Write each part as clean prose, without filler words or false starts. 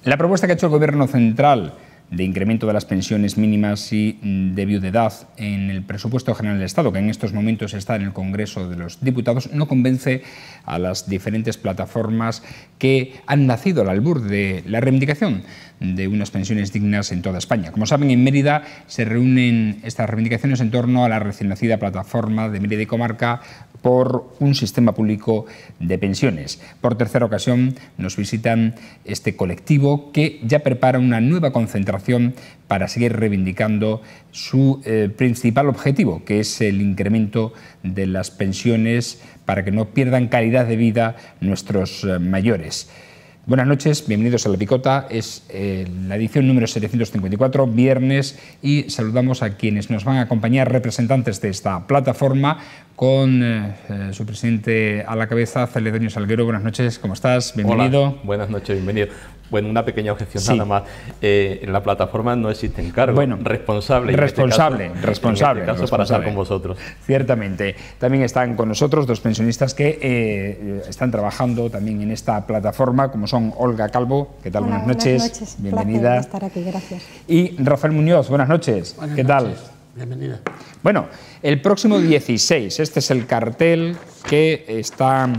La propuesta que ha hecho el Gobierno central de incremento de las pensiones mínimas y de viudedad en el presupuesto general del Estado, que en estos momentos está en el Congreso de los Diputados, no convence a las diferentes plataformas que han nacido al albur de la reivindicación de unas pensiones dignas en toda España. Como saben, en Mérida se reúnen estas reivindicaciones en torno a la recién nacida plataforma de Mérida y Comarca por un sistema público de pensiones. Por tercera ocasión nos visitan este colectivo que ya prepara una nueva concentración para seguir reivindicando su principal objetivo, que es el incremento de las pensiones para que no pierdan calidad de vida nuestros mayores. Buenas noches, bienvenidos a La Picota, es la edición número 754, viernes, y saludamos a quienes nos van a acompañar, representantes de esta plataforma, con su presidente a la cabeza, Celedonio Salguero. Buenas noches, ¿cómo estás? Bienvenido. Hola, buenas noches, bienvenido. Bueno, una pequeña objeción nada más. En la plataforma no existe encargo. Bueno, responsable. Responsable. Para estar con vosotros. Ciertamente. También están con nosotros dos pensionistas que están trabajando también en esta plataforma, como son Olga Calvo. ¿Qué tal? Hola, buenas noches. Buenas noches. Bienvenida. Placer de estar aquí, gracias. Y Rafael Muñoz, buenas noches. ¿Qué tal? Bienvenida. Bueno, el próximo 16, este es el cartel que está,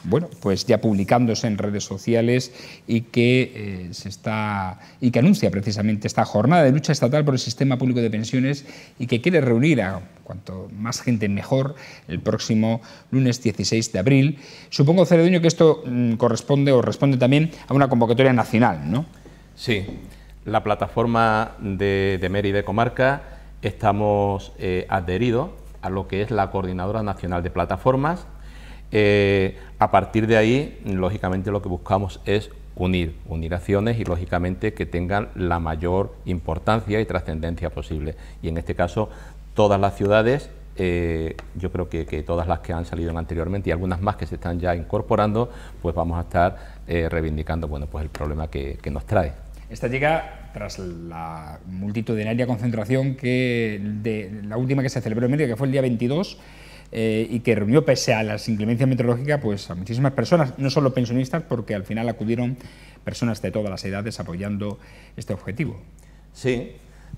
bueno, pues ya publicándose en redes sociales y que que anuncia precisamente esta jornada de lucha estatal por el sistema público de pensiones y que quiere reunir a cuanto más gente mejor el próximo lunes 16 de abril. Supongo, Celedonio, que esto corresponde o responde también a una convocatoria nacional, ¿no? Sí, la plataforma de Mérida y Comarca estamos adheridos a lo que es la Coordinadora Nacional de Plataformas. A partir de ahí, lógicamente, lo que buscamos es unir acciones y, lógicamente, que tengan la mayor importancia y trascendencia posible. Y en este caso, todas las ciudades, yo creo que todas las que han salido anteriormente y algunas más que se están ya incorporando, pues vamos a estar reivindicando, bueno, pues el problema que nos trae. Esta llega tras la multitudinaria concentración la última que se celebró en Mérida, que fue el día 22, y que reunió, pese a las inclemencias meteorológicas, pues a muchísimas personas, no solo pensionistas, porque al final acudieron personas de todas las edades apoyando este objetivo. Sí,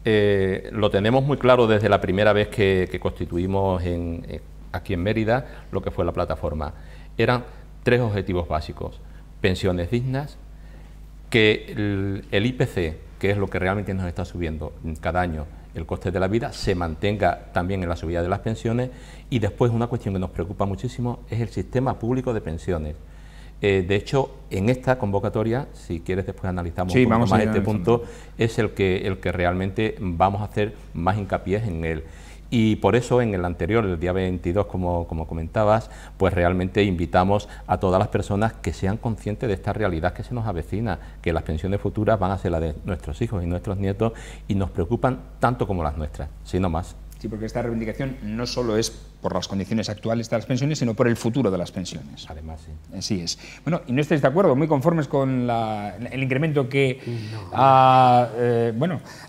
lo tenemos muy claro desde la primera vez que constituimos aquí en Mérida lo que fue la plataforma. Eran tres objetivos básicos: pensiones dignas, que el IPC, que es lo que realmente nos está subiendo cada año el coste de la vida, se mantenga también en la subida de las pensiones, y después una cuestión que nos preocupa muchísimo es el sistema público de pensiones. De hecho, en esta convocatoria, si quieres después analizamos un poco más este punto, es el que realmente vamos a hacer más hincapié en él. Y por eso en el anterior, el día 22, como comentabas, pues realmente invitamos a todas las personas que sean conscientes de esta realidad que se nos avecina, que las pensiones futuras van a ser las de nuestros hijos y nuestros nietos y nos preocupan tanto como las nuestras, si no más. Sí, porque esta reivindicación no solo es por las condiciones actuales de las pensiones, sino por el futuro de las pensiones. Además, sí. Así es. Bueno, ¿y no estáis de acuerdo, muy conformes con el incremento que ha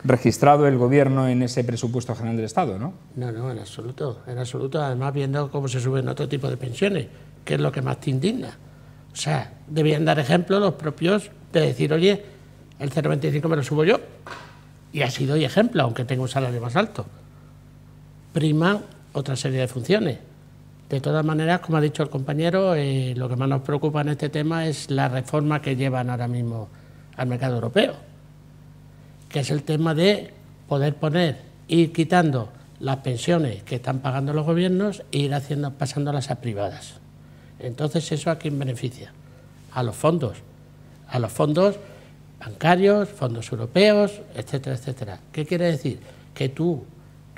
registrado el Gobierno en ese presupuesto general del Estado, no? No, en absoluto. En absoluto, además viendo cómo se suben otro tipo de pensiones, que es lo que más te indigna. O sea, debían dar ejemplo los propios de decir, oye, el 0,25 me lo subo yo. Y así doy ejemplo, aunque tengo un salario más alto. Prima otra serie de funciones. De todas maneras, como ha dicho el compañero, lo que más nos preocupa en este tema es la reforma que llevan ahora mismo al mercado europeo, que es el tema de poder ir quitando las pensiones que están pagando los gobiernos e ir pasándolas a privadas. Entonces, ¿eso a quién beneficia? A los fondos bancarios, fondos europeos, etcétera, etcétera. ¿Qué quiere decir? Que tu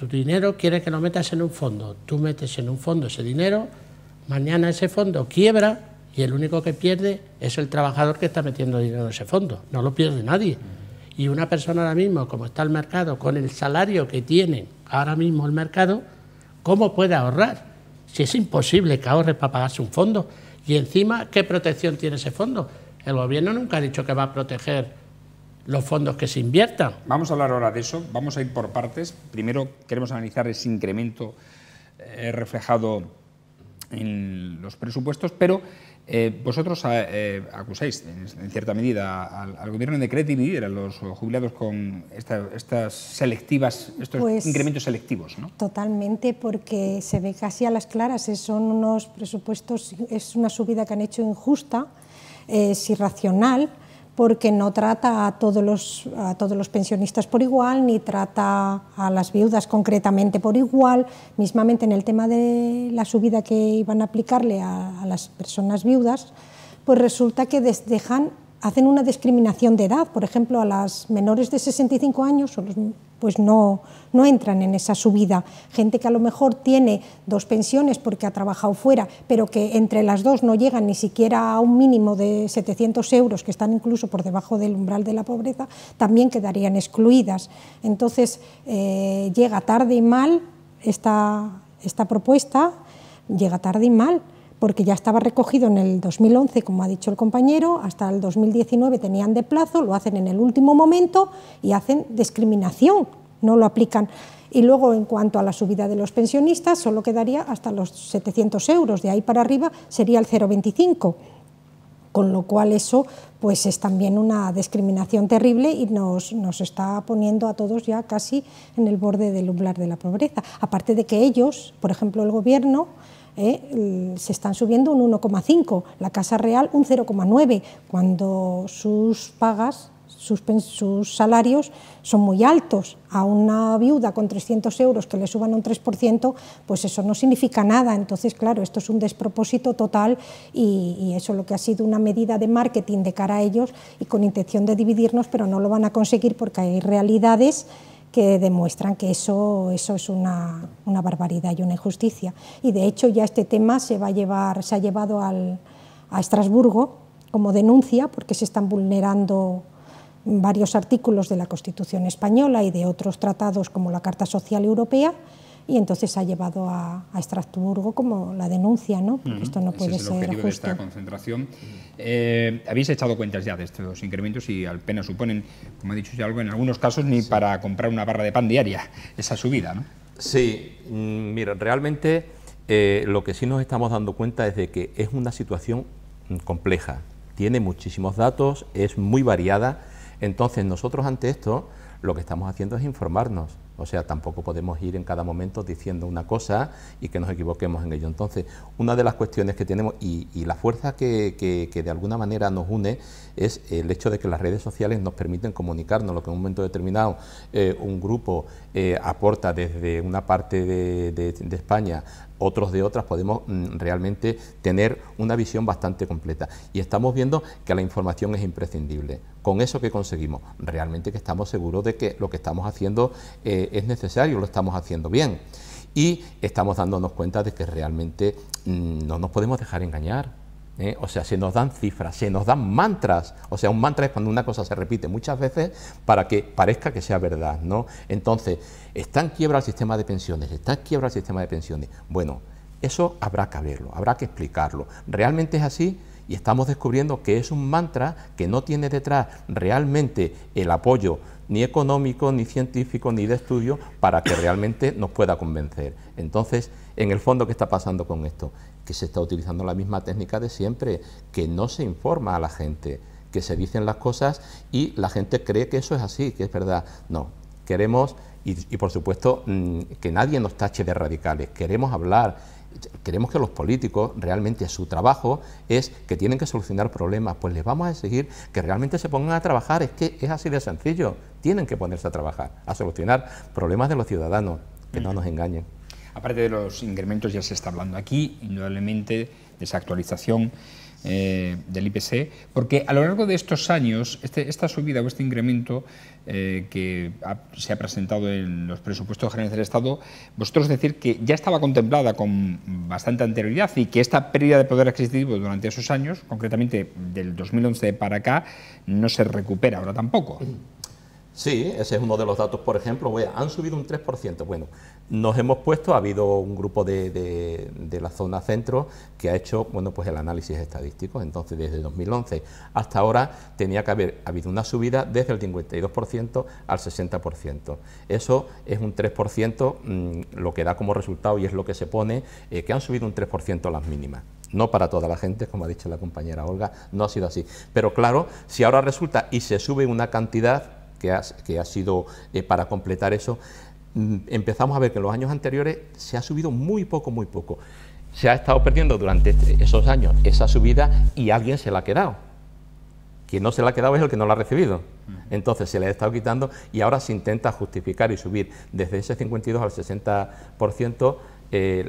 dinero quiere que lo metas en un fondo, tú metes en un fondo ese dinero, mañana ese fondo quiebra y el único que pierde es el trabajador que está metiendo dinero en ese fondo, no lo pierde nadie. Y una persona ahora mismo, como está el mercado, con el salario que tiene ahora mismo el mercado, ¿cómo puede ahorrar? Si es imposible que ahorre para pagarse un fondo. Y encima, ¿qué protección tiene ese fondo? El Gobierno nunca ha dicho que va a proteger los fondos que se inviertan. Vamos a hablar ahora de eso, vamos a ir por partes. Primero queremos analizar ese incremento reflejado en los presupuestos, pero vosotros acusáis en cierta medida al gobierno de querer dividir a los jubilados con estas selectivas, estos incrementos selectivos, ¿no? Totalmente, porque se ve casi a las claras, son unos presupuestos, es una subida que han hecho injusta, es irracional, porque no trata a todos los pensionistas por igual, ni trata a las viudas concretamente por igual. Mismamente en el tema de la subida que iban a aplicarle a las personas viudas, pues resulta que hacen una discriminación de edad. Por ejemplo, a las menores de 65 años pues no entran en esa subida. Gente que a lo mejor tiene 2 pensiones porque ha trabajado fuera, pero que entre las 2 no llegan ni siquiera a un mínimo de 700 euros, que están incluso por debajo del umbral de la pobreza, también quedarían excluidas. Entonces, llega tarde y mal esta propuesta, llega tarde y mal, porque ya estaba recogido en el 2011, como ha dicho el compañero, hasta el 2019 tenían de plazo, lo hacen en el último momento y hacen discriminación, no lo aplican. Y luego, en cuanto a la subida de los pensionistas, solo quedaría hasta los 700 euros, de ahí para arriba sería el 0,25, con lo cual eso pues es también una discriminación terrible y nos está poniendo a todos ya casi en el borde del umbral de la pobreza. Aparte de que ellos, por ejemplo el gobierno, se están subiendo un 1,5, la Casa Real un 0,9, cuando sus pagas, sus salarios son muy altos. A una viuda con 300 euros que le suban un 3%, pues eso no significa nada. Entonces, claro, esto es un despropósito total y eso lo que ha sido una medida de marketing de cara a ellos y con intención de dividirnos, pero no lo van a conseguir porque hay realidades que demuestran que eso es una barbaridad y una injusticia. Y de hecho ya este tema se ha llevado a Estrasburgo como denuncia, porque se están vulnerando varios artículos de la Constitución española y de otros tratados como la Carta Social Europea, y entonces ha llevado a Estrasburgo como la denuncia, ¿no? Porque esto no puede ser justo. Ese es el objetivo de esta concentración. Habéis echado cuentas ya de estos incrementos y apenas suponen, como ha dicho ya algo, en algunos casos ni para comprar una barra de pan diaria esa subida, ¿no? Sí, mira, realmente lo que sí nos estamos dando cuenta es de que es una situación compleja, tiene muchísimos datos, es muy variada. Entonces nosotros ante esto lo que estamos haciendo es informarnos, o sea, tampoco podemos ir en cada momento diciendo una cosa y que nos equivoquemos en ello. Entonces, una de las cuestiones que tenemos y la fuerza que de alguna manera nos une es el hecho de que las redes sociales nos permiten comunicarnos, lo que en un momento determinado un grupo aporta desde una parte de España, otros de otras, podemos realmente tener una visión bastante completa. Y estamos viendo que la información es imprescindible. Con eso que conseguimos, realmente que estamos seguros de que lo que estamos haciendo es necesario, lo estamos haciendo bien. Y estamos dándonos cuenta de que realmente no nos podemos dejar engañar. O sea, se nos dan cifras, se nos dan mantras. O sea, un mantra es cuando una cosa se repite muchas veces para que parezca que sea verdad, ¿no? Entonces, está en quiebra el sistema de pensiones, está en quiebra el sistema de pensiones. Bueno, eso habrá que verlo, habrá que explicarlo. ¿Realmente es así? Y estamos descubriendo que es un mantra que no tiene detrás realmente el apoyo ni económico, ni científico, ni de estudio para que realmente nos pueda convencer. Entonces, en el fondo, ¿qué está pasando con esto? Que se está utilizando la misma técnica de siempre, que no se informa a la gente, que se dicen las cosas y la gente cree que eso es así, que es verdad. No, queremos, y por supuesto, que nadie nos tache de radicales, queremos hablar. Queremos que los políticos, realmente su trabajo es que tienen que solucionar problemas, pues les vamos a exigir que realmente se pongan a trabajar, es que es así de sencillo, tienen que ponerse a trabajar, a solucionar problemas de los ciudadanos, que no nos engañen. Aparte de los incrementos, ya se está hablando aquí, indudablemente, de esa actualización del IPC, porque a lo largo de estos años, esta subida o este incremento que se ha presentado en los presupuestos generales del Estado, vosotros decir que ya estaba contemplada con bastante anterioridad y que esta pérdida de poder adquisitivo durante esos años, concretamente del 2011 para acá, no se recupera ahora tampoco. Sí, ese es uno de los datos, por ejemplo, han subido un 3%. Bueno, nos hemos puesto, ha habido un grupo de la zona centro que ha hecho, bueno, pues el análisis estadístico. Entonces, desde 2011 hasta ahora tenía que haber habido una subida desde el 52% al 60%. Eso es un 3%, lo que da como resultado, y es lo que se pone, que han subido un 3% las mínimas. No para toda la gente, como ha dicho la compañera Olga, no ha sido así. Pero claro, si ahora resulta y se sube una cantidad que ha sido para completar eso, empezamos a ver que en los años anteriores se ha subido muy poco, muy poco. Se ha estado perdiendo durante esos años esa subida y alguien se la ha quedado. Quien no se la ha quedado es el que no la ha recibido. Entonces se le ha estado quitando y ahora se intenta justificar y subir desde ese 52 al 60%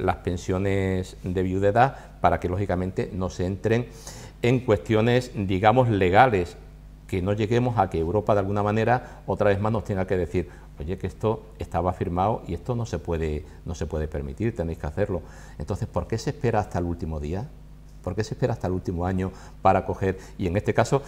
las pensiones de viudedad, para que lógicamente no se entren en cuestiones, digamos, legales, que no lleguemos a que Europa de alguna manera otra vez más nos tenga que decir, oye, que esto estaba firmado y esto no se puede permitir, tenéis que hacerlo. Entonces, ¿por qué se espera hasta el último día? ¿Por qué se espera hasta el último año para coger? Y en este caso,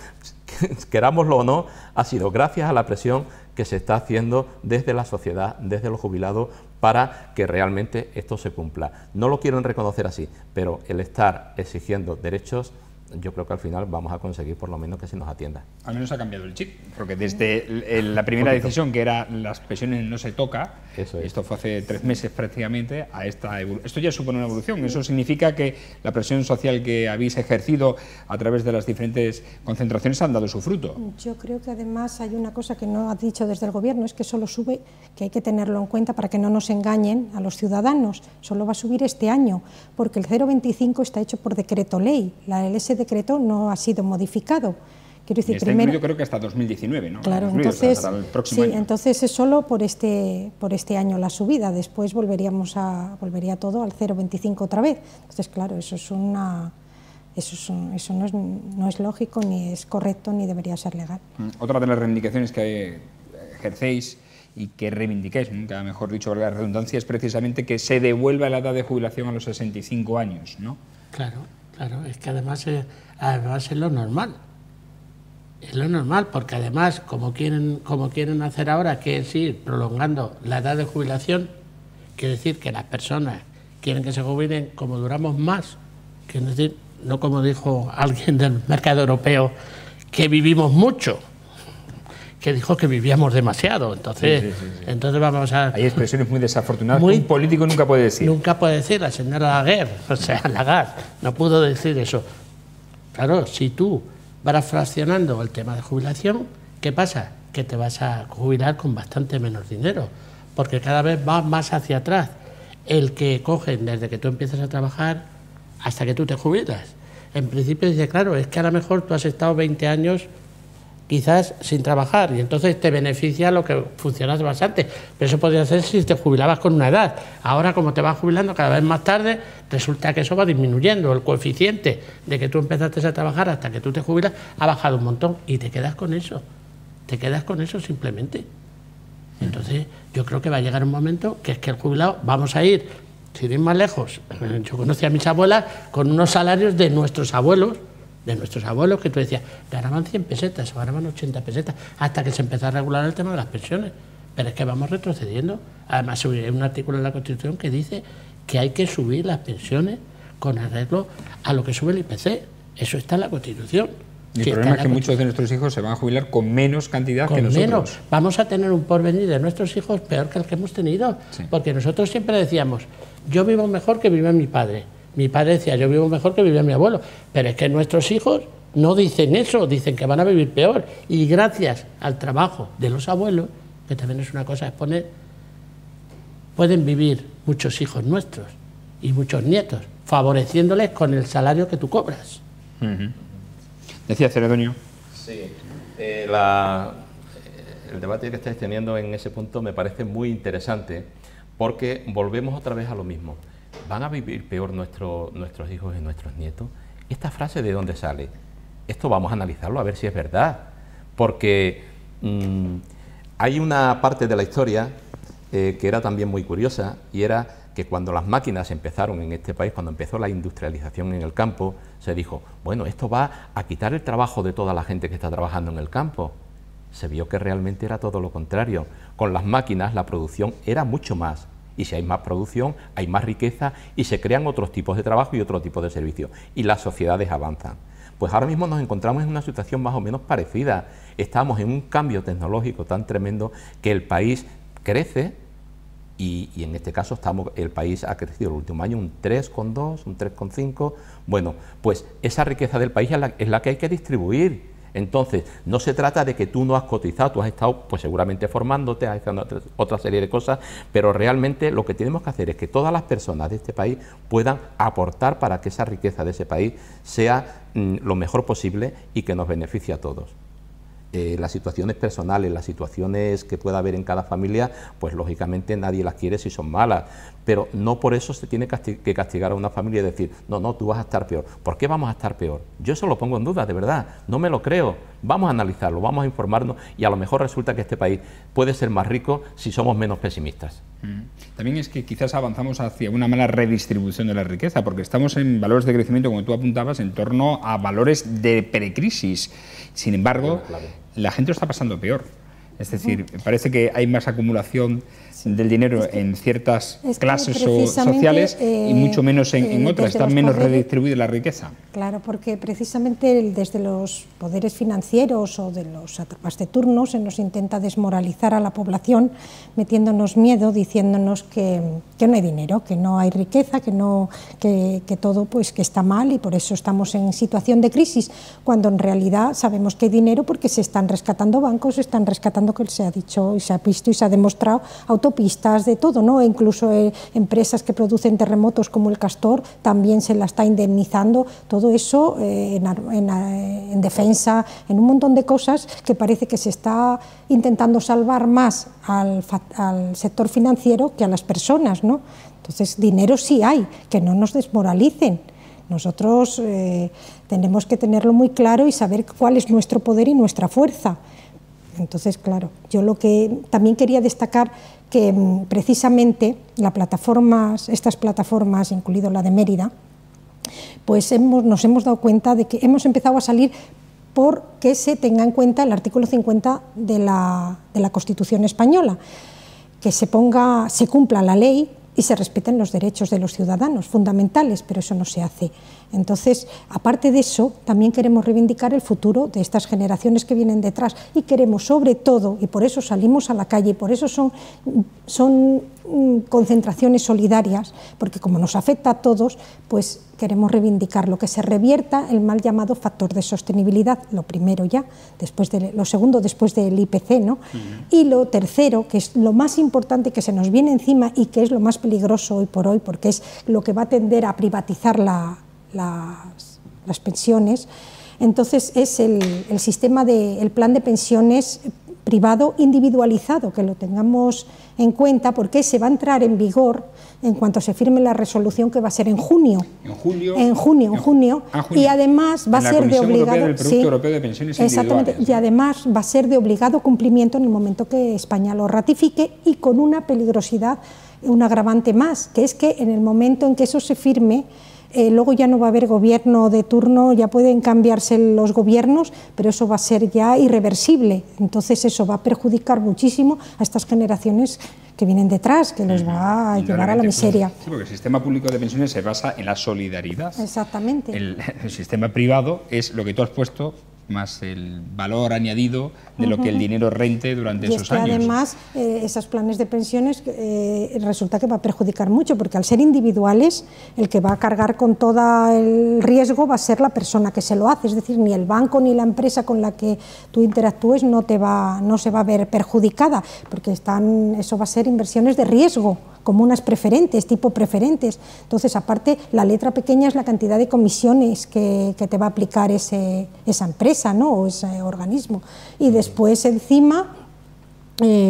querámoslo o no, ha sido gracias a la presión que se está haciendo desde la sociedad, desde los jubilados, para que realmente esto se cumpla. No lo quieren reconocer así, pero el estar exigiendo derechos, yo creo que al final vamos a conseguir por lo menos que se nos atienda. Al menos ha cambiado el chip, porque desde la primera decisión, que era las pensiones no se toca, esto fue hace 3 meses prácticamente, a esto ya supone una evolución. Eso significa que la presión social que habéis ejercido a través de las diferentes concentraciones han dado su fruto. Yo creo que además hay una cosa que no ha dicho desde el Gobierno, es que solo sube, que hay que tenerlo en cuenta para que no nos engañen a los ciudadanos, solo va a subir este año, porque el 0,25 está hecho por decreto ley, ese decreto no ha sido modificado. Quiero decir, está incluido, creo que hasta 2019, ¿no? Claro, entonces, hasta el próximo año. Entonces es solo por este año la subida, después volvería todo al 0,25 otra vez. Entonces, claro, eso no es lógico, ni es correcto, ni debería ser legal. Otra de las reivindicaciones que ejercéis y que reivindicáis, nunca mejor dicho, valga la redundancia, es precisamente que se devuelva la edad de jubilación a los 65 años, ¿no? Claro, es que además es lo normal. Es lo normal, porque además, como quieren hacer ahora, que es ir prolongando la edad de jubilación, quiere decir que las personas quieren que se jubilen como duramos más, quiere decir, no como dijo alguien del mercado europeo, que vivimos mucho, que dijo que vivíamos demasiado. Entonces, entonces vamos a... Hay expresiones muy desafortunadas que un político nunca puede decir. Nunca puede decir, la señora Lagarde, no pudo decir eso. Claro, si tú vas fraccionando el tema de jubilación, ¿qué pasa? Que te vas a jubilar con bastante menos dinero, porque cada vez va más hacia atrás el que cogen desde que tú empiezas a trabajar hasta que tú te jubilas. En principio dice, claro, es que a lo mejor tú has estado 20 años quizás sin trabajar y entonces te beneficia lo que funcionaba bastante, pero eso podría ser si te jubilabas con una edad. Ahora, como te vas jubilando cada vez más tarde, resulta que eso va disminuyendo, el coeficiente de que tú empezaste a trabajar hasta que tú te jubilas ha bajado un montón y te quedas con eso simplemente. Entonces yo creo que va a llegar un momento que es que el jubilado, vamos a ir, sin ir más lejos, yo conocí a mis abuelas con unos salarios de nuestros abuelos, que tú decías, ganaban 100 pesetas o ganaban 80 pesetas, hasta que se empezó a regular el tema de las pensiones. Pero es que vamos retrocediendo. Además, hay un artículo en la Constitución que dice que hay que subir las pensiones con arreglo a lo que sube el IPC. Eso está en la Constitución. Y el problema es que muchos de nuestros hijos se van a jubilar con menos cantidad que nosotros. Menos. Vamos a tener un porvenir de nuestros hijos peor que el que hemos tenido. Sí. Porque nosotros siempre decíamos, yo vivo mejor que vivía mi padre. Mi padre decía, yo vivo mejor que vivía mi abuelo. Pero es que nuestros hijos no dicen eso, dicen que van a vivir peor. Y gracias al trabajo de los abuelos, que también es una cosa a exponer, pueden vivir muchos hijos nuestros y muchos nietos, favoreciéndoles con el salario que tú cobras. Decía Celedonio. Sí, el debate que estáis teniendo en ese punto me parece muy interesante, porque volvemos otra vez a lo mismo. ¿Van a vivir peor nuestros hijos y nuestros nietos? ¿Esta frase de dónde sale? Esto vamos a analizarlo a ver si es verdad, porque hay una parte de la historia que era también muy curiosa, y era que cuando las máquinas empezaron en este país, cuando empezó la industrialización en el campo, se dijo, bueno, esto va a quitar el trabajo de toda la gente que está trabajando en el campo. se vio que realmente era todo lo contrario. Con las máquinas la producción era mucho más. Y si hay más producción, hay más riqueza y se crean otros tipos de trabajo y otro tipo de servicios. Y las sociedades avanzan. Pues ahora mismo nos encontramos en una situación más o menos parecida. Estamos en un cambio tecnológico tan tremendo que el país crece y en este caso el país ha crecido el último año un 3,2, un 3,5. Bueno, pues esa riqueza del país es la que hay que distribuir. Entonces, no se trata de que tú no has cotizado, tú has estado pues seguramente formándote, has hecho otra serie de cosas, pero realmente lo que tenemos que hacer es que todas las personas de este país puedan aportar para que esa riqueza de ese país sea lo mejor posible y que nos beneficie a todos. Las situaciones personales, las situaciones que pueda haber en cada familia, pues lógicamente nadie las quiere si son malas, pero no por eso se tiene que castigar a una familia y decir, no, no, tú vas a estar peor. ¿Por qué vamos a estar peor? Yo eso lo pongo en duda, de verdad, no me lo creo. Vamos a analizarlo, vamos a informarnos y a lo mejor resulta que este país puede ser más rico si somos menos pesimistas. También es que quizás avanzamos hacia una mala redistribución de la riqueza, porque estamos en valores de crecimiento, como tú apuntabas, en torno a valores de precrisis. Sin embargo, la gente lo está pasando peor. Es decir, parece que hay más acumulación del dinero en ciertas clases sociales y mucho menos en otras. Está menos redistribuida la riqueza. Claro, porque precisamente desde los poderes financieros o de los atrapas de turno se nos intenta desmoralizar a la población metiéndonos miedo, diciéndonos que no hay dinero, que no hay riqueza, que todo pues que está mal y por eso estamos en situación de crisis, cuando en realidad sabemos que hay dinero porque se están rescatando bancos, se están rescatando, que se ha dicho y se ha visto y se ha demostrado, autopistas, de todo, ¿no? E incluso empresas que producen terremotos como el Castor también se la está indemnizando, todo eso en defensa, en un montón de cosas que parece que se está intentando salvar más al sector financiero que a las personas, ¿no? Entonces, dinero sí hay, que no nos desmoralicen. Nosotros tenemos que tenerlo muy claro y saber cuál es nuestro poder y nuestra fuerza. Entonces, claro, yo lo que también quería destacar que precisamente estas plataformas, incluido la de Mérida, pues nos hemos dado cuenta de que hemos empezado a salir porque se tenga en cuenta el artículo 50 de la Constitución española, que se cumpla la ley y se respeten los derechos de los ciudadanos fundamentales, pero eso no se hace. Entonces, aparte de eso, también queremos reivindicar el futuro de estas generaciones que vienen detrás y queremos, sobre todo, y por eso salimos a la calle, y por eso son concentraciones solidarias, porque como nos afecta a todos, pues queremos reivindicar que se revierta el mal llamado factor de sostenibilidad, lo primero ya, lo segundo después del IPC, ¿no? Y lo tercero, que es lo más importante que se nos viene encima y que es lo más peligroso hoy por hoy, porque es lo que va a tender a privatizar las pensiones. Entonces es el sistema el plan de pensiones privado individualizado, que lo tengamos en cuenta, porque se va a entrar en vigor en cuanto se firme la resolución, que va a ser en junio. En junio. Y además va a ser de obligado. Del Producto Europeo de Pensiones exactamente. Y además va a ser de obligado cumplimiento en el momento que España lo ratifique, y con una peligrosidad, un agravante más, que es que en el momento en que eso se firme, luego ya no va a haber gobierno de turno, ya pueden cambiarse los gobiernos, pero eso va a ser ya irreversible. Entonces eso va a perjudicar muchísimo a estas generaciones que vienen detrás, que les va a llevar a la miseria. Sí, porque el sistema público de pensiones se basa en la solidaridad. Exactamente. El sistema privado es lo que tú has puesto, más el valor añadido de lo que el dinero rente durante esos años. Y además, esos planes de pensiones resulta que va a perjudicar mucho, porque al ser individuales, el que va a cargar con todo el riesgo va a ser la persona que se lo hace, es decir, ni el banco ni la empresa con la que tú interactúes no se va a ver perjudicada, porque eso va a ser inversiones de riesgo, como unas preferentes, tipo preferentes. Entonces, aparte, la letra pequeña es la cantidad de comisiones que te va a aplicar esa empresa, ¿no? O ese organismo. Y después, encima,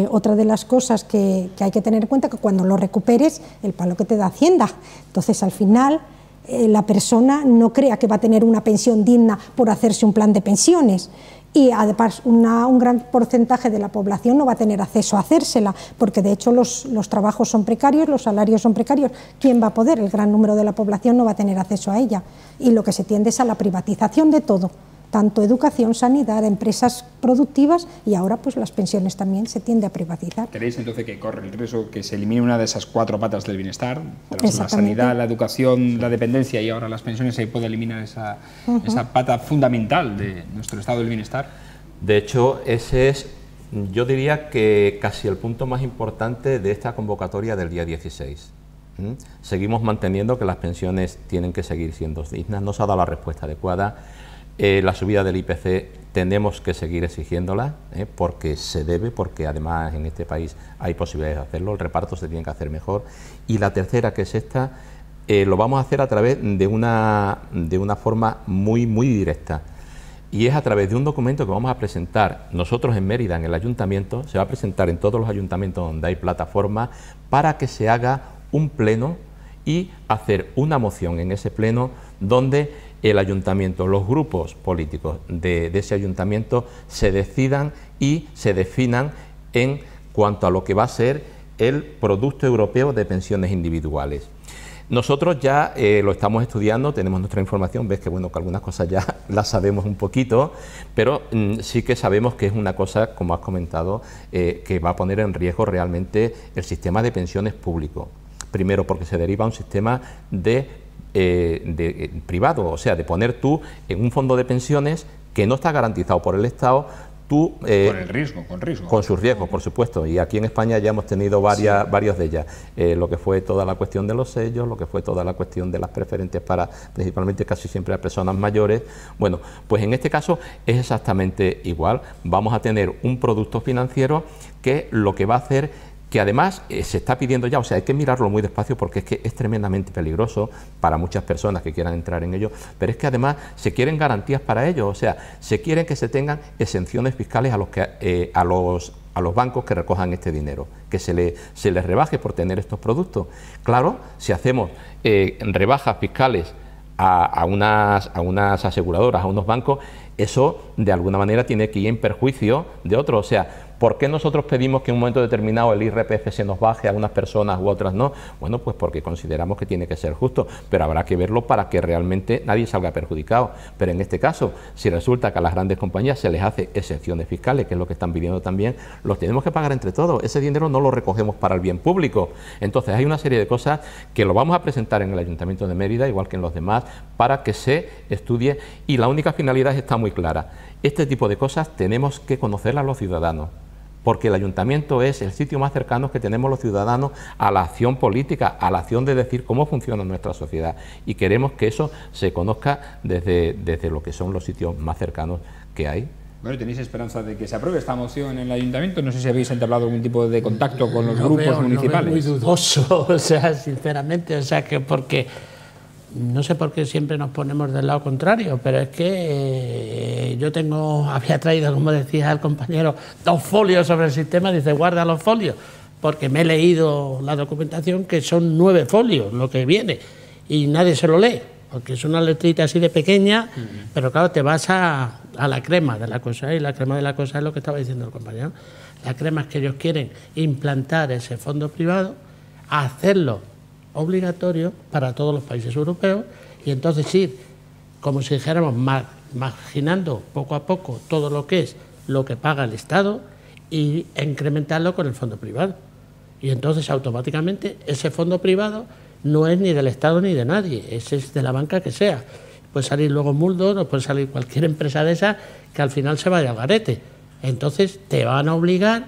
otra de las cosas que hay que tener en cuenta, que cuando lo recuperes, el palo que te da Hacienda. Entonces, al final, la persona no crea que va a tener una pensión digna por hacerse un plan de pensiones. Y además un gran porcentaje de la población no va a tener acceso a hacérsela, porque de hecho los trabajos son precarios, los salarios son precarios. ¿Quién va a poder? El gran número de la población no va a tener acceso a ella. Y lo que se tiende es a la privatización de todo. tanto educación, sanidad, empresas productivas, y ahora pues las pensiones también se tiende a privatizar. ¿Creéis entonces que corre el riesgo que se elimine una de esas 4 patas del bienestar? Tras la sanidad, la educación, la dependencia y ahora las pensiones, se puede eliminar esa pata fundamental de nuestro estado del bienestar. De hecho, ese es, yo diría que casi el punto más importante de esta convocatoria del día 16. Seguimos manteniendo que las pensiones tienen que seguir siendo dignas, no se ha dado la respuesta adecuada. La subida del IPC tenemos que seguir exigiéndola, porque se debe, porque además en este país hay posibilidades de hacerlo, el reparto se tiene que hacer mejor. Y la tercera, que es esta, lo vamos a hacer a través de una forma muy directa, y es a través de un documento que vamos a presentar nosotros en Mérida, en el ayuntamiento. Se va a presentar en todos los ayuntamientos donde hay plataforma, para que se haga un pleno y hacer una moción en ese pleno donde el ayuntamiento, los grupos políticos de ese ayuntamiento se decidan y se definan en cuanto a lo que va a ser el Producto Europeo de Pensiones Individuales. Nosotros ya lo estamos estudiando, tenemos nuestra información, ves que bueno, que algunas cosas ya las sabemos un poquito, pero sí que sabemos que es una cosa, como has comentado, que va a poner en riesgo realmente el sistema de pensiones público. Primero, porque se deriva a un sistema de privado, o sea, de poner tú en un fondo de pensiones que no está garantizado por el Estado, tú... con el riesgo, con riesgo. Con sus riesgos, por supuesto, y aquí en España ya hemos tenido varias de ellas. Lo que fue toda la cuestión de los sellos, lo que fue toda la cuestión de las preferentes para, principalmente casi siempre a personas mayores. Bueno, pues en este caso es exactamente igual. Vamos a tener un producto financiero que lo que va a hacer, que además se está pidiendo ya, o sea, hay que mirarlo muy despacio porque es que es tremendamente peligroso para muchas personas que quieran entrar en ello, pero es que además se quieren garantías para ello, o sea, se quieren que se tengan exenciones fiscales a los bancos que recojan este dinero, que se les rebaje por tener estos productos. Claro, si hacemos rebajas fiscales a unas aseguradoras, a unos bancos, eso de alguna manera tiene que ir en perjuicio de otros, o sea, ¿por qué nosotros pedimos que en un momento determinado el IRPF se nos baje a unas personas u otras no? Bueno, pues porque consideramos que tiene que ser justo, pero habrá que verlo para que realmente nadie salga perjudicado. Pero en este caso, si resulta que a las grandes compañías se les hace exenciones fiscales, que es lo que están pidiendo también, los tenemos que pagar entre todos. Ese dinero no lo recogemos para el bien público. Entonces hay una serie de cosas que lo vamos a presentar en el Ayuntamiento de Mérida, igual que en los demás, para que se estudie, y la única finalidad está muy clara. Este tipo de cosas tenemos que conocerlas los ciudadanos, porque el ayuntamiento es el sitio más cercano que tenemos los ciudadanos a la acción política, a la acción de decir cómo funciona nuestra sociedad, y queremos que eso se conozca desde lo que son los sitios más cercanos que hay. Bueno, ¿tenéis esperanza de que se apruebe esta moción en el ayuntamiento? No sé si habéis entablado algún tipo de contacto con los grupos municipales. Muy dudoso, o sea, sinceramente, o sea, que porque... No sé por qué siempre nos ponemos del lado contrario, pero es que yo había traído, como decía el compañero, 2 folios sobre el sistema, dice guarda los folios, porque me he leído la documentación, que son 9 folios lo que viene, y nadie se lo lee, porque es una letrita así de pequeña, pero claro, te vas a la crema de la cosa, y la crema de la cosa es lo que estaba diciendo el compañero. La crema es que ellos quieren implantar ese fondo privado, hacerlo obligatorio para todos los países europeos, y entonces ir, como si dijéramos, marginando poco a poco todo lo que es lo que paga el Estado y incrementarlo con el fondo privado. Y entonces automáticamente ese fondo privado no es ni del Estado ni de nadie, ese es de la banca que sea. Puede salir luego Muldo, o puede salir cualquier empresa de esa que al final se vaya al garete. Entonces te van a obligar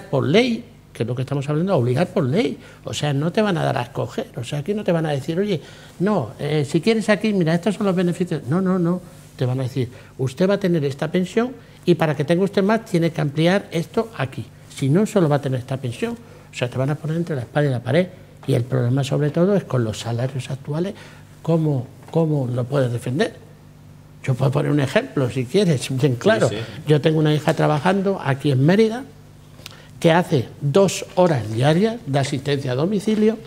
por ley, que es lo que estamos hablando, obligar por ley. O sea, no te van a dar a escoger. O sea, aquí no te van a decir, oye, no, si quieres aquí, mira, estos son los beneficios. No. Te van a decir, usted va a tener esta pensión y para que tenga usted más tiene que ampliar esto aquí. Si no, solo va a tener esta pensión. O sea, te van a poner entre la espada y la pared. Y el problema sobre todo es con los salarios actuales, ¿cómo lo puedes defender? Yo puedo poner un ejemplo, si quieres, bien claro. Sí. Yo tengo una hija trabajando aquí en Mérida, que hace 2 horas diarias de asistencia a domicilio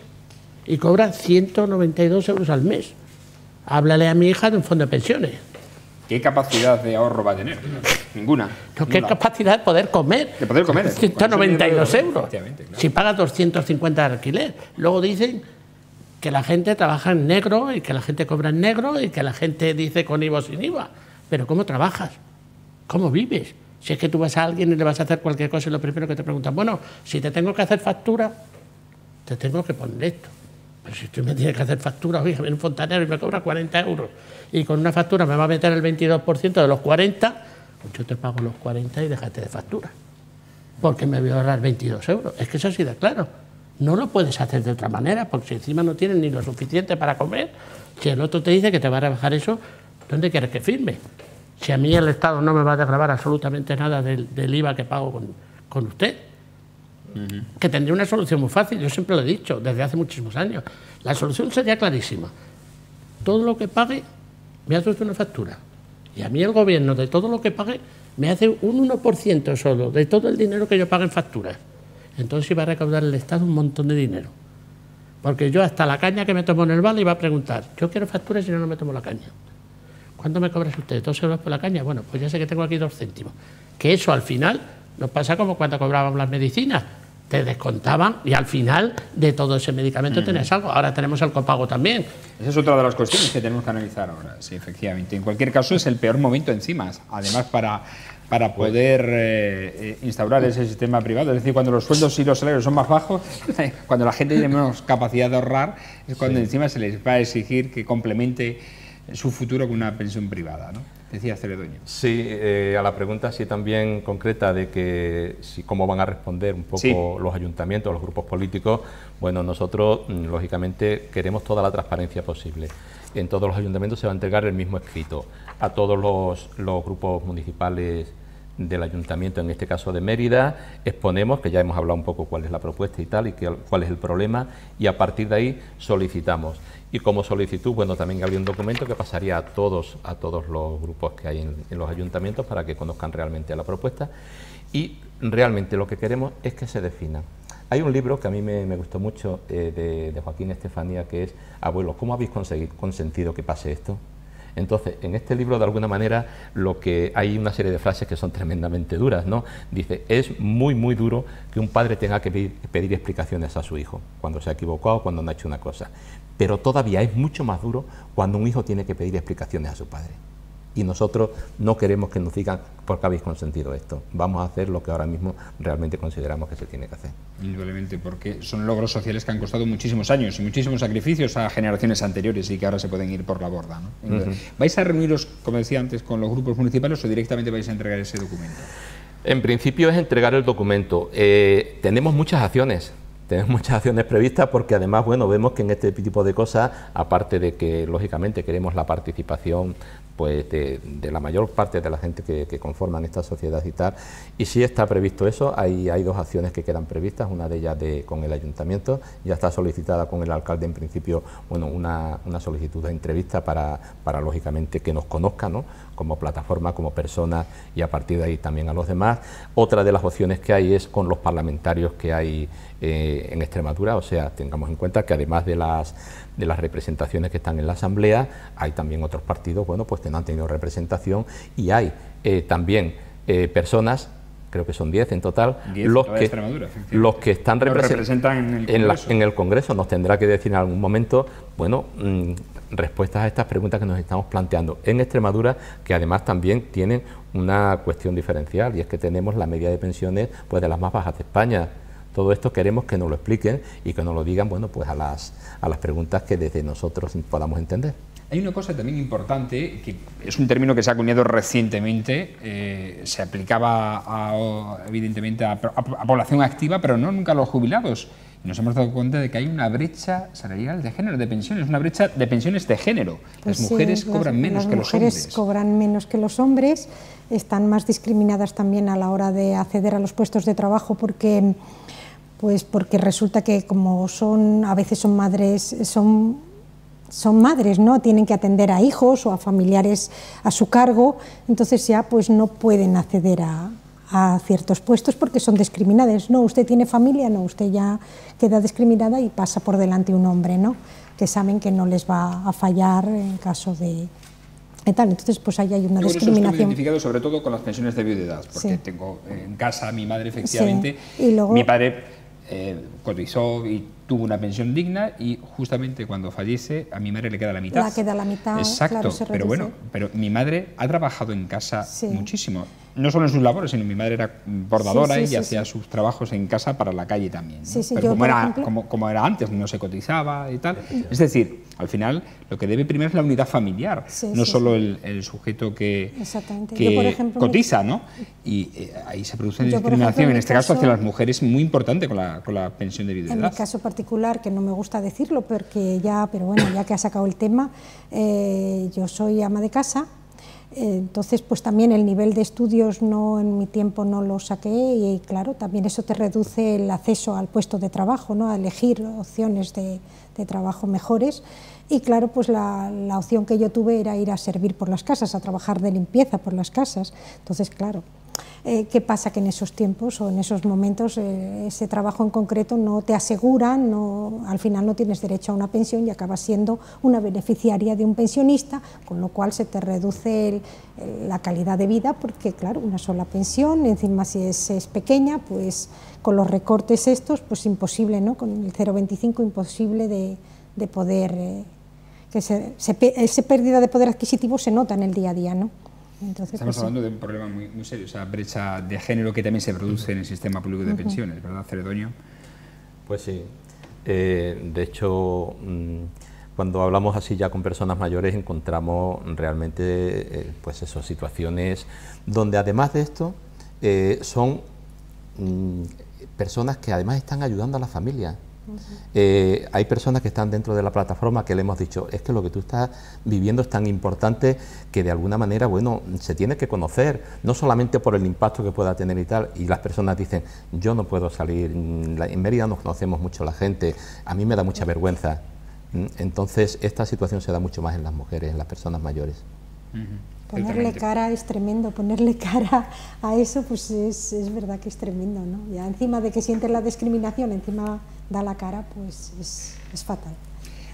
y cobra 192 euros al mes. Háblale a mi hija de un fondo de pensiones. ¿Qué capacidad de ahorro va a tener? Ninguna. ¿Qué capacidad de poder comer? De poder comer. 192 euros. Claro. Si pagas 250 de alquiler. Luego dicen que la gente trabaja en negro y que la gente cobra en negro y que la gente dice con IVA o sin IVA. pero ¿cómo trabajas? ¿Cómo vives? Si es que tú vas a alguien y le vas a hacer cualquier cosa y lo primero que te preguntan, bueno, si te tengo que hacer factura, te tengo que poner esto. Pero si tú me tienes que hacer factura, oye, viene un fontanero y me cobra 40 euros y con una factura me va a meter el 22% de los 40, pues yo te pago los 40 y déjate de factura. Porque me voy a ahorrar 22 euros. Es que eso sí de claro. No lo puedes hacer de otra manera, porque si encima no tienes ni lo suficiente para comer, si el otro te dice que te va a rebajar eso, ¿dónde quieres que firme? Si a mí el Estado no me va a desgravar absolutamente nada del IVA que pago con usted. Que tendría una solución muy fácil, yo siempre lo he dicho, desde hace muchísimos años. La solución sería clarísima. Todo lo que pague, me hace usted una factura. Y a mí el gobierno, de todo lo que pague, me hace un 1% solo de todo el dinero que yo pague en facturas. Entonces iba a recaudar el Estado un montón de dinero. Porque yo hasta la caña que me tomo en el vale iba a preguntar, yo quiero facturas y no me tomo la caña. ¿Cuánto me cobras usted? ¿2 euros por la caña? Bueno, pues ya sé que tengo aquí 2 céntimos. Que eso al final nos pasa como cuando cobrábamos las medicinas. Te descontaban y al final de todo ese medicamento tenías algo. Ahora tenemos el copago también. Esa es otra de las cuestiones que tenemos que analizar ahora, sí, efectivamente. En cualquier caso es el peor momento encima, además para poder instaurar ese sistema privado. Es decir, cuando los sueldos y los salarios son más bajos, cuando la gente tiene menos capacidad de ahorrar, es cuando encima se les va a exigir que complemente su futuro con una pensión privada, ¿no? Decía Ceredoño. Sí, a la pregunta sí también concreta de que cómo van a responder un poco los ayuntamientos, los grupos políticos. Bueno, nosotros lógicamente queremos toda la transparencia posible. En todos los ayuntamientos se va a entregar el mismo escrito a todos los grupos municipales del ayuntamiento, en este caso de Mérida. Exponemos, que ya hemos hablado un poco cuál es la propuesta y tal, y cuál es el problema, y a partir de ahí solicitamos. Y como solicitud, bueno, también habría un documento que pasaría a todos los grupos que hay en los ayuntamientos para que conozcan realmente la propuesta, y realmente lo que queremos es que se defina. Hay un libro que a mí me gustó mucho de Joaquín Estefanía, que es Abuelo, ¿cómo habéis consentido que pase esto? Entonces, en este libro, de alguna manera, hay una serie de frases que son tremendamente duras, ¿no? Dice, es muy, muy duro que un padre tenga que pedir explicaciones a su hijo cuando se ha equivocado, cuando no ha hecho una cosa. Pero todavía es mucho más duro cuando un hijo tiene que pedir explicaciones a su padre. Y nosotros no queremos que nos digan por qué habéis consentido esto. Vamos a hacer lo que ahora mismo realmente consideramos que se tiene que hacer. Indudablemente, porque son logros sociales que han costado muchísimos años y muchísimos sacrificios a generaciones anteriores y que ahora se pueden ir por la borda, ¿no? ¿Vais a reuniros, como decía antes, con los grupos municipales o directamente vais a entregar ese documento? En principio es entregar el documento. Tenemos muchas acciones. Tenemos muchas acciones previstas porque además, bueno, vemos que en este tipo de cosas, aparte de que lógicamente queremos la participación pues de la mayor parte de la gente que conforman esta sociedad y tal, y sí está previsto eso. Hay 2 acciones que quedan previstas, una de ellas con el ayuntamiento, ya está solicitada con el alcalde en principio, bueno, una solicitud de entrevista para lógicamente que nos conozcan, ¿no?, como plataforma, como personas, y a partir de ahí también a los demás. Otra de las opciones que hay es con los parlamentarios que hay en Extremadura, o sea, tengamos en cuenta que además de las representaciones que están en la Asamblea, hay también otros partidos, bueno, pues que no han tenido representación, y hay también personas, creo que son 10 en total, los que están representan en el Congreso. Nos tendrá que decir en algún momento, bueno, respuestas a estas preguntas que nos estamos planteando en Extremadura, que además también tienen una cuestión diferencial, y es que tenemos la media de pensiones pues de las más bajas de España. Todo esto queremos que nos lo expliquen y que nos lo digan, bueno, pues a las preguntas que desde nosotros podamos entender. Hay una cosa también importante, que es un término que se ha acuñado recientemente, se aplicaba evidentemente a población activa, pero no nunca a los jubilados. Y nos hemos dado cuenta de que hay una brecha salarial de género, de pensiones, una brecha de pensiones de género. Pues las mujeres cobran menos que los hombres. Las mujeres cobran menos que los hombres, están más discriminadas también a la hora de acceder a los puestos de trabajo porque resulta que como a veces son madres, son madres, ¿no? Tienen que atender a hijos o a familiares a su cargo, entonces ya pues no pueden acceder a ciertos puestos porque son discriminadas. No, usted tiene familia, no, usted ya queda discriminada y pasa por delante un hombre, ¿no?, que saben que no les va a fallar en caso de tal. Entonces, pues ahí hay una discriminación. Estoy identificado sobre todo con las pensiones de viudedad, porque tengo en casa a mi madre, efectivamente, y luego, mi padre cotizó y tuvo una pensión digna y justamente cuando fallece a mi madre le queda la mitad. La queda la mitad, exacto, claro, se pero reduce. bueno, pero mi madre ha trabajado en casa Sí. muchísimo. No solo en sus labores, sino mi madre era bordadora y hacía sus trabajos en casa para la calle también, ¿no? Sí, sí, pero yo, como por era, ejemplo, como era antes, no se cotizaba y tal. Es decir, al final lo que debe primar es la unidad familiar, Sí, no sí, solo sí. el sujeto que, Exactamente. que Yo, por ejemplo, cotiza, ¿no? Y ahí se produce una Yo, por discriminación, ejemplo, en en mi este caso hacia caso- las mujeres, muy importante con la pensión de En mi viudedad. caso particular, que no me gusta decirlo, pero bueno, ya que ha sacado el tema, yo soy ama de casa, entonces pues también el nivel de estudios en mi tiempo no lo saqué y claro, también eso te reduce el acceso al puesto de trabajo, ¿no? A elegir opciones de trabajo mejores. Y claro, pues la opción que yo tuve era ir a servir por las casas, a trabajar de limpieza por las casas. Entonces, claro, ¿qué pasa? Que en esos tiempos o en esos momentos ese trabajo en concreto no te asegura, al final no tienes derecho a una pensión y acabas siendo una beneficiaria de un pensionista, con lo cual se te reduce la calidad de vida, porque claro, una sola pensión, encima si es pequeña, pues con los recortes estos, pues imposible, ¿no? Con el 0,25 imposible de poder, que esa pérdida de poder adquisitivo se nota en el día a día, ¿no? Entonces, Estamos pues, hablando de un problema muy, muy serio, esa brecha de género que también se produce en el sistema público de pensiones, ¿verdad, Ceredoño? Pues sí. De hecho, cuando hablamos así ya con personas mayores encontramos realmente pues eso, situaciones donde además de esto son personas que además están ayudando a la familia. Hay personas que están dentro de la plataforma que le hemos dicho, es que lo que tú estás viviendo es tan importante que de alguna manera, bueno, se tiene que conocer, no solamente por el impacto que pueda tener y tal, y las personas dicen, yo no puedo salir, en Mérida nos conocemos mucho la gente, a mí me da mucha vergüenza. Entonces, esta situación se da mucho más en las mujeres, en las personas mayores. Ponerle cara es tremendo, ponerle cara a eso pues es verdad que es tremendo, ¿no? Ya encima de que sientes la discriminación, encima da la cara, pues es fatal.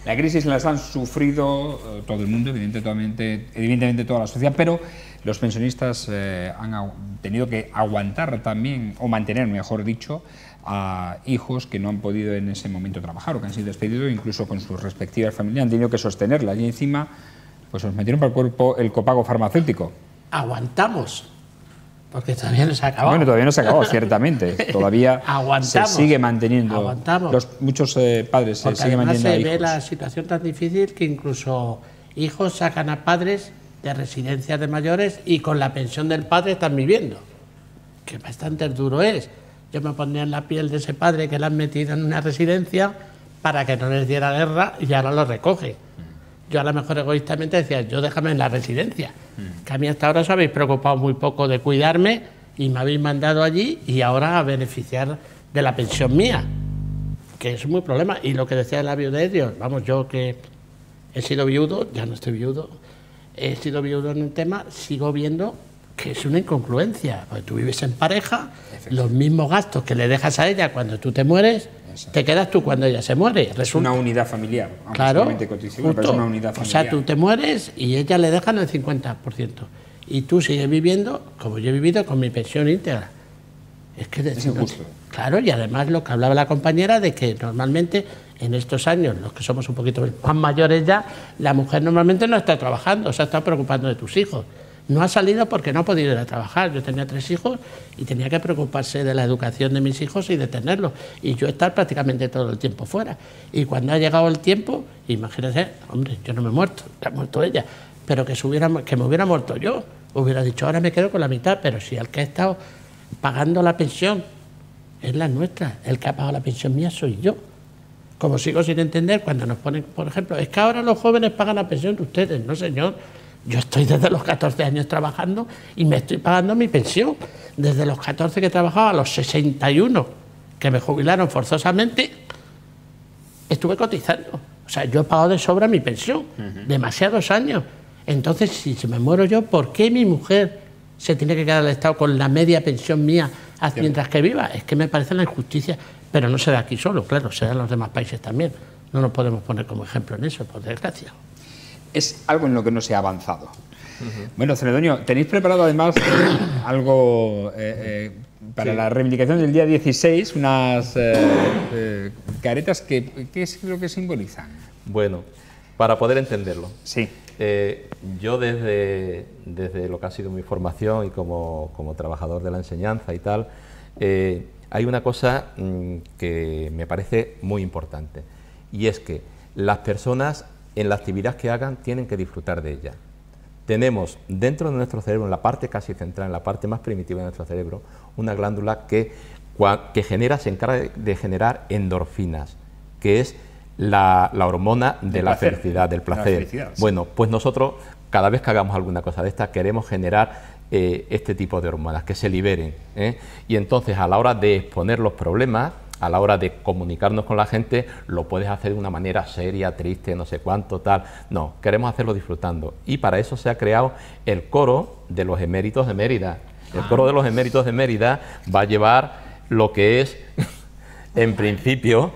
La crisis las han sufrido todo el mundo, evidentemente toda la sociedad, pero los pensionistas han tenido que aguantar también, o mantener, mejor dicho, a hijos que no han podido en ese momento trabajar o que han sido despedidos, incluso con sus respectivas familias, han tenido que sostenerlas y encima pues os metieron por el cuerpo el copago farmacéutico. Aguantamos, porque todavía no se ha acabado. Bueno, todavía no se ha acabado, ciertamente. Todavía Aguantamos, se sigue manteniendo. aguantamos. Muchos padres se Porque siguen además manteniendo a se ve hijos. la situación tan difícil que incluso hijos sacan a padres de residencias de mayores y con la pensión del padre están viviendo. Que bastante duro es. Yo me ponía en la piel de ese padre que le han metido en una residencia para que no les diera guerra y ahora lo recoge. Yo a lo mejor egoístamente decía, yo déjame en la residencia, que a mí hasta ahora os habéis preocupado muy poco de cuidarme y me habéis mandado allí y ahora a beneficiar de la pensión mía, que es muy problema. Y lo que decía de la viudez, Dios, vamos, yo que he sido viudo, ya no estoy viudo, he sido viudo en el tema, sigo viendo que es una incongruencia, porque tú vives en pareja, los mismos gastos que le dejas a ella cuando tú te mueres, te quedas tú cuando ella se muere. Es una unidad familiar, aunque claro, solamente cotización, pero es una unidad familiar. O sea, tú te mueres y ella le dejan el 50%. Y tú sigues viviendo como yo he vivido con mi pensión íntegra. Es que es injusto. Claro, y además lo que hablaba la compañera de que normalmente en estos años, los que somos un poquito más mayores ya, la mujer normalmente no está trabajando, se está preocupando de tus hijos. No ha salido porque no ha podido ir a trabajar. Yo tenía 3 hijos y tenía que preocuparse de la educación de mis hijos y de tenerlos. Y yo estar prácticamente todo el tiempo fuera. Y cuando ha llegado el tiempo, imagínense, hombre, yo no me he muerto, ha muerto ella, pero que me hubiera muerto yo. Hubiera dicho, ahora me quedo con la mitad, pero si el que ha estado pagando la pensión es la nuestra, el que ha pagado la pensión mía soy yo. Como sigo sin entender cuando nos ponen, por ejemplo, es que ahora los jóvenes pagan la pensión de ustedes. No, señor. Yo estoy desde los 14 años trabajando y me estoy pagando mi pensión. Desde los 14 que trabajaba a los 61, que me jubilaron forzosamente, estuve cotizando. O sea, yo he pagado de sobra mi pensión, demasiados años. Entonces, si me muero yo, ¿por qué mi mujer se tiene que quedar al Estado con la media pensión mía mientras que viva? Es que me parece una injusticia, pero no se da aquí solo, claro, se da en los demás países también. No nos podemos poner como ejemplo en eso, por desgracia. Es algo en lo que no se ha avanzado. Bueno, Ceredoño, tenéis preparado además algo para la reivindicación del día 16, unas caretas que ¿qué es lo que simbolizan? Bueno, para poder entenderlo. Sí. Yo desde lo que ha sido mi formación y como trabajador de la enseñanza y tal, hay una cosa que me parece muy importante, y es que las personas en la actividad que hagan tienen que disfrutar de ella. Tenemos dentro de nuestro cerebro, en la parte casi central, en la parte más primitiva de nuestro cerebro, una glándula que se encarga de generar endorfinas, que es la hormona de la felicidad, del placer. Sí. Bueno, pues nosotros, cada vez que hagamos alguna cosa de esta, queremos generar este tipo de hormonas, que se liberen, y entonces a la hora de exponer los problemas, a la hora de comunicarnos con la gente, lo puedes hacer de una manera seria, triste, no sé cuánto, tal. No, queremos hacerlo disfrutando. Y para eso se ha creado el coro de los eméritos de Mérida. El coro de los eméritos de Mérida va a llevar lo que es, en principio,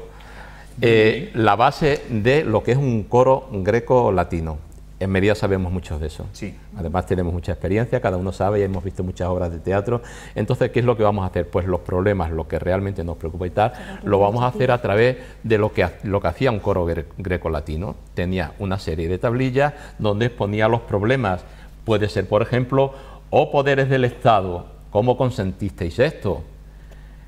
la base de lo que es un coro greco-latino. En Mérida sabemos mucho de eso. Sí. Además tenemos mucha experiencia, cada uno sabe y hemos visto muchas obras de teatro. Entonces, ¿qué es lo que vamos a hacer? Pues los problemas, lo que realmente nos preocupa y tal, lo vamos a hacer a través de lo que hacía un coro greco-latino. Tenía una serie de tablillas donde exponía los problemas. Puede ser, por ejemplo, oh poderes del Estado, ¿cómo consentisteis esto?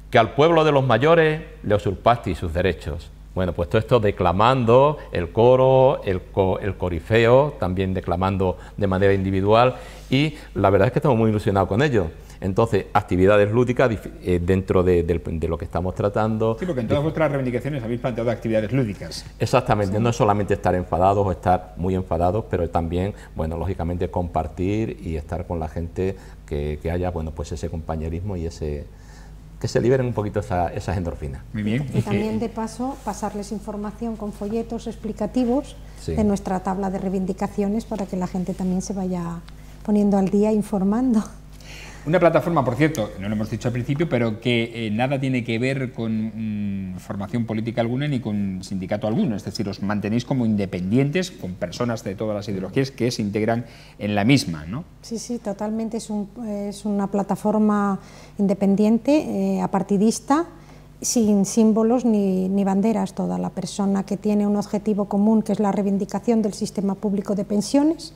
Que al pueblo de los mayores le usurpasteis sus derechos. Bueno, pues todo esto declamando, el coro, el corifeo, también declamando de manera individual, y la verdad es que estamos muy ilusionados con ello. Entonces, actividades lúdicas dentro de lo que estamos tratando. Sí, porque en todas vuestras reivindicaciones habéis planteado actividades lúdicas. Exactamente, sí. No es solamente estar enfadados o estar muy enfadados, pero también, bueno, lógicamente compartir y estar con la gente, que haya, bueno, pues ese compañerismo y que se liberen un poquito esas endorfinas. Muy bien. Y también, de paso, pasarles información con folletos explicativos de nuestra tabla de reivindicaciones para que la gente también se vaya poniendo al día, informando. Una plataforma, por cierto, no lo hemos dicho al principio, pero que nada tiene que ver con formación política alguna ni con sindicato alguno. Es decir, os mantenéis como independientes, con personas de todas las ideologías que se integran en la misma, ¿no? Sí, sí, totalmente. Es una plataforma independiente, apartidista, sin símbolos ni banderas. Toda la persona que tiene un objetivo común, que es la reivindicación del sistema público de pensiones,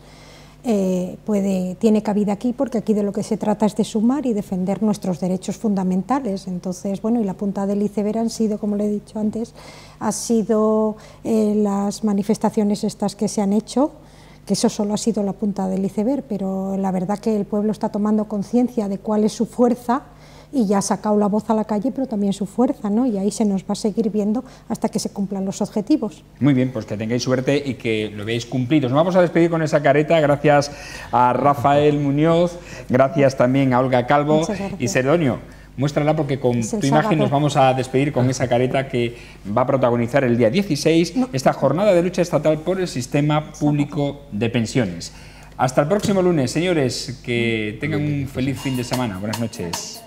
tiene cabida aquí, porque aquí de lo que se trata es de sumar y defender nuestros derechos fundamentales. Entonces, bueno, y la punta del iceberg han sido, como le he dicho antes, ha sido las manifestaciones estas que se han hecho, que eso solo ha sido la punta del iceberg, pero la verdad que el pueblo está tomando conciencia de cuál es su fuerza y ya ha sacado la voz a la calle, pero también su fuerza, ¿no? Y ahí se nos va a seguir viendo hasta que se cumplan los objetivos. Muy bien, pues que tengáis suerte y que lo veáis cumplido. Nos vamos a despedir con esa careta, gracias a Rafael Muñoz, gracias también a Olga Calvo y Sedonio. Muéstrala, porque con tu imagen nos vamos a despedir con esa careta que va a protagonizar el día 16 esta jornada de lucha estatal por el sistema público de pensiones. Hasta el próximo lunes, señores, que tengan un feliz fin de semana. Buenas noches.